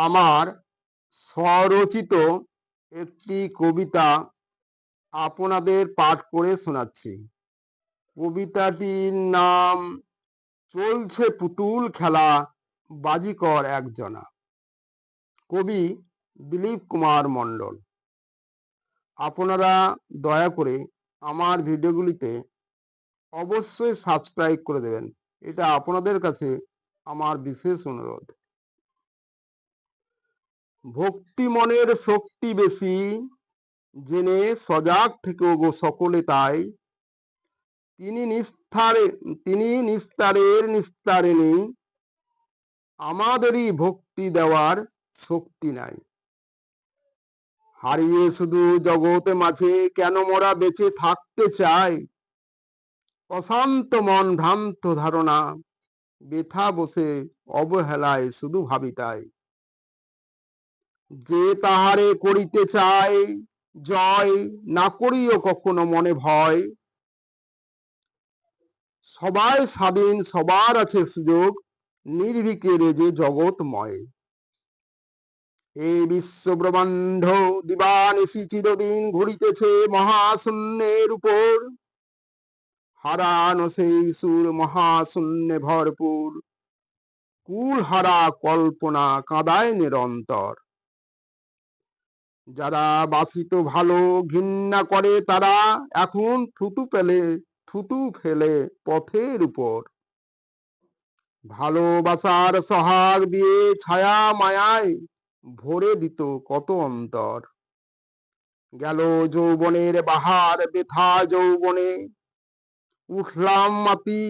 আমার স্বরচিত একটি কবিতা আপনাদের পাঠ করে শোনাচ্ছি। কবিতাটির নাম চলছে পুতুল খেলা, বাজিকর একজনা। কবি দিলীপ কুমার মণ্ডল। আপনারা দয়া করে আমার ভিডিওগুলিতে অবশ্যই সাবস্ক্রাইব করে দেবেন, এটা আপনাদের কাছে আমার বিশেষ অনুরোধ। ভক্তি মনের শক্তি বেশি, জেনে সজাগ থেকেও গো সকলে তাই। তিনি নিস্তারের নিস্তারিণী, আমাদেরই ভক্তি দেওয়ার শক্তি নাই। হারিয়ে শুধু জগতে মাঝে কেন মোরা বেঁচে থাকতে চাই। অশান্ত মন ভ্রান্ত ধারণা, বেথা বসে অবহেলায় শুধু ভাবি তাই। যে তাহারে করিতে চায় জয়, না করিও কখনো মনে ভয়। সবাই স্বাধীন, সবার আছে সুযোগ, নির্ভীকের যে জগৎময়। এই বিশ্ব ব্রহ্মাণ্ড দিবানিশি চিরদিন ঘুরিতেছে মহাশূন্যের উপর। হারানো সেই সুর মহাশূন্যে ভরপুর, কুল হারা কল্পনা কাঁদায় নিরন্তর। যারা বাসিত ভালো ঘৃণা করে তারা এখন থুতু ফেলে পথের উপর। ভালোবাসার সোহাগ দিয়ে ছায়া মায়ায় ভরে দিত কত অন্তর। গেল যৌবনের বাহার বেথা যৌবনে, উঠলাম মাটি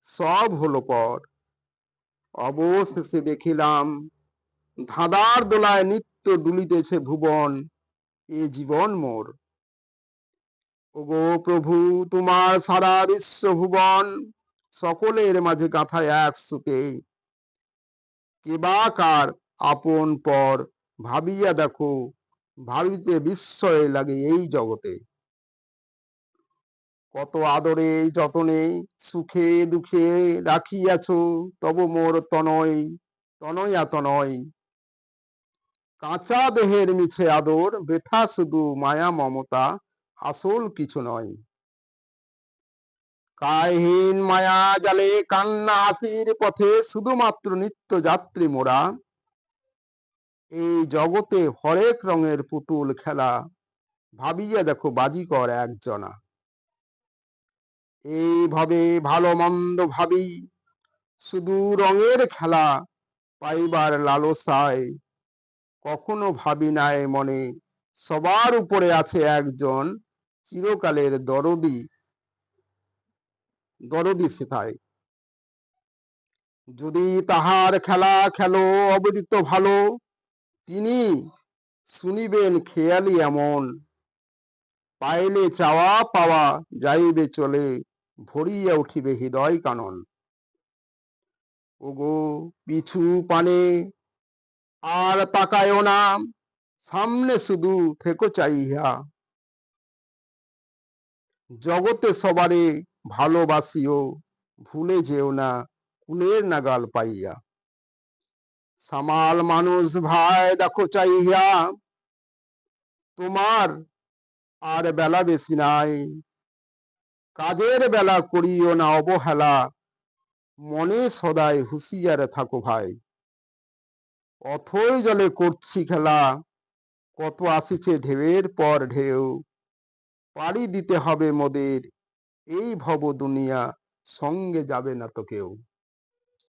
সব হলো পর। অবশেষে দেখিলাম ধাঁধার দোলায় নিত্য দুলিতেছে ভুবন, এ জীবন মোর। ওগো প্রভু তোমার সারা বিশ্ব ভুবন, সকলের মাঝে গাঁথায় এক সুতে। কে বা কার আপন পর ভাবিয়া দেখো, ভাবিতে বিস্ময় লাগে এই জগতে। কত আদরে যতনে সুখে দুঃখে রাখিয়াছ তব মোর তনয় তনয়া তনয়। কাঁচা দেহের মিছে আদর, বেথা শুধু মায়া মমতা, আসল কিছু নয়। কায়হীন মায়া জালে কান্না হাসির পথে শুধুমাত্র নিত্য যাত্রী মোরা। এই জগতে হরেক রঙের পুতুল খেলা, ভাবিয়া দেখো বাজিকর একজনা। এইভাবে ভালো মন্দ ভাবি, শুধু রঙের খেলা পাইবার লালসায়। কখনো ভাবি নাই মনে সবার উপরে আছে একজন চিরকালের দরদি সেথায়। যদি তাহার খেলা খেলো অবিদিত ভালো, তিনি শুনিবেন খেয়ালি এমন। পাইলে চাওয়া পাওয়া যাইবে চলে, ভরিয়া উঠিবে হৃদয় কানন। ওগো পিছু পানে আর তাকায়ও না, সামনে শুধু থেকো চাইয়া। জগতে সবারে ভালোবাসিও, ভুলে যেও না কুলের নাগাল পাইয়া। সামাল মানুষ ভাই দেখো চাইয়া, তোমার আর বেলা বেশি নাই। কাজের বেলা করিও না অবহেলা, মনে সদাই হুঁশিয়ার থাকো ভাই। অথই জলে করছি খেলা, কত আসিছে ঢেউয়ের পর ঢেউ। পাড়ি দিতে হবে মোদের এই ভব দুনিয়া, সঙ্গে যাবে না তো কেউ।